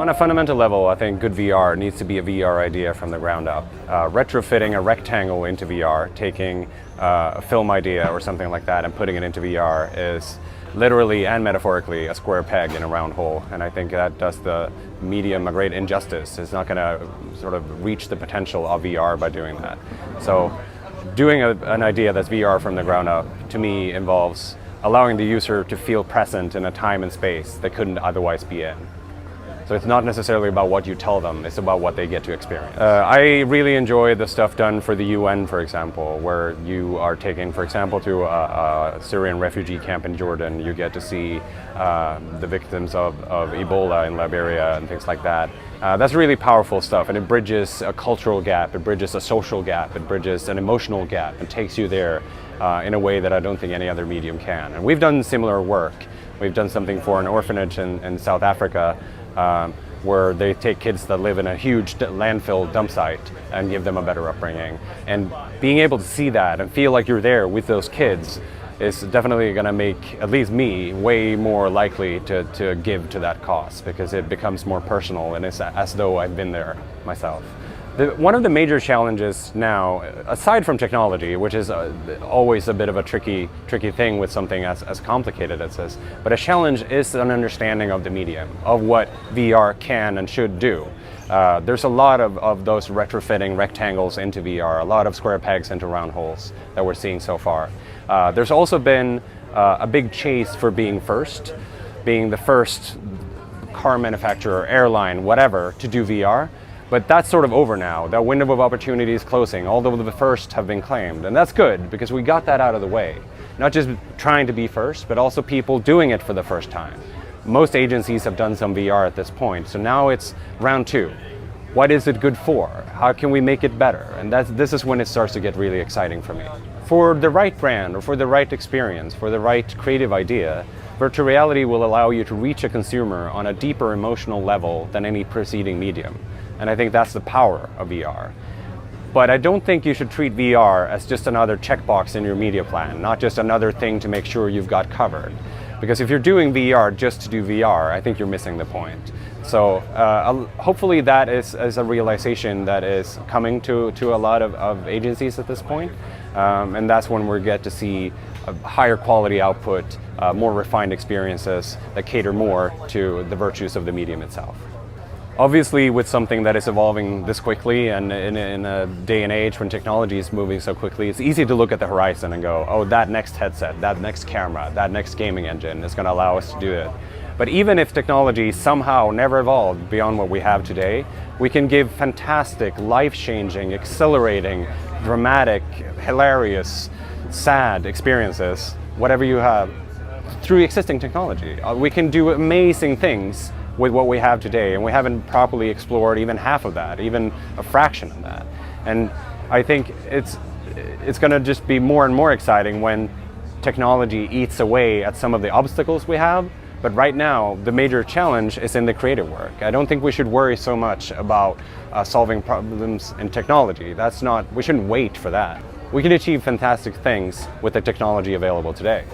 On a fundamental level, I think good VR needs to be a VR idea from the ground up. Retrofitting a rectangle into VR, taking a film idea or something like that and putting it into VR is literally and metaphorically a square peg in a round hole. And I think that does the medium a great injustice. It's not going to sort of reach the potential of VR by doing that. So doing an idea that's VR from the ground up, to me, involves allowing the user to feel present in a time and space they couldn't otherwise be in. So it's not necessarily about what you tell them, it's about what they get to experience. I really enjoy the stuff done for the UN, for example, where you are taken, for example, to a Syrian refugee camp in Jordan. You get to see the victims of Ebola in Liberia and things like that. That's really powerful stuff, and it bridges a cultural gap, it bridges a social gap, it bridges an emotional gap, and takes you there in a way that I don't think any other medium can. And we've done similar work. We've done something for an orphanage in South Africa, where they take kids that live in a huge landfill dump site and give them a better upbringing. And being able to see that and feel like you're there with those kids is definitely going to make, at least me, way more likely to give to that cause, because it becomes more personal and it's as though I've been there myself. One of the major challenges now, aside from technology, which is always a bit of a tricky thing with something as complicated as this, but a challenge is an understanding of the medium, of what VR can and should do. There's a lot of those retrofitting rectangles into VR, a lot of square pegs into round holes that we're seeing so far. There's also been a big chase for being first, being the first car manufacturer, airline, whatever, to do VR. But that's sort of over now. That window of opportunity is closing, although the first have been claimed. And that's good, because we got that out of the way. Not just trying to be first, but also people doing it for the first time. Most agencies have done some VR at this point, so now it's round two. What is it good for? How can we make it better? And this is when it starts to get really exciting for me. For the right brand, or for the right experience, for the right creative idea, virtual reality will allow you to reach a consumer on a deeper emotional level than any preceding medium. And I think that's the power of VR. But I don't think you should treat VR as just another checkbox in your media plan, not just another thing to make sure you've got covered. Because if you're doing VR just to do VR, I think you're missing the point. So hopefully that is a realization that is coming to a lot of agencies at this point. And that's when we get to see a higher quality output, more refined experiences that cater more to the virtues of the medium itself. Obviously, with something that is evolving this quickly and in a day and age when technology is moving so quickly, it's easy to look at the horizon and go, oh, that next headset, that next camera, that next gaming engine is going to allow us to do it. But even if technology somehow never evolved beyond what we have today, we can give fantastic, life-changing, accelerating, dramatic, hilarious, sad experiences, whatever you have, through existing technology. We can do amazing things with what we have today, and we haven't properly explored even half of that, even a fraction of that. And I think it's going to just be more and more exciting when technology eats away at some of the obstacles we have. But right now, the major challenge is in the creative work. I don't think we should worry so much about solving problems in technology. We shouldn't wait for that. We can achieve fantastic things with the technology available today.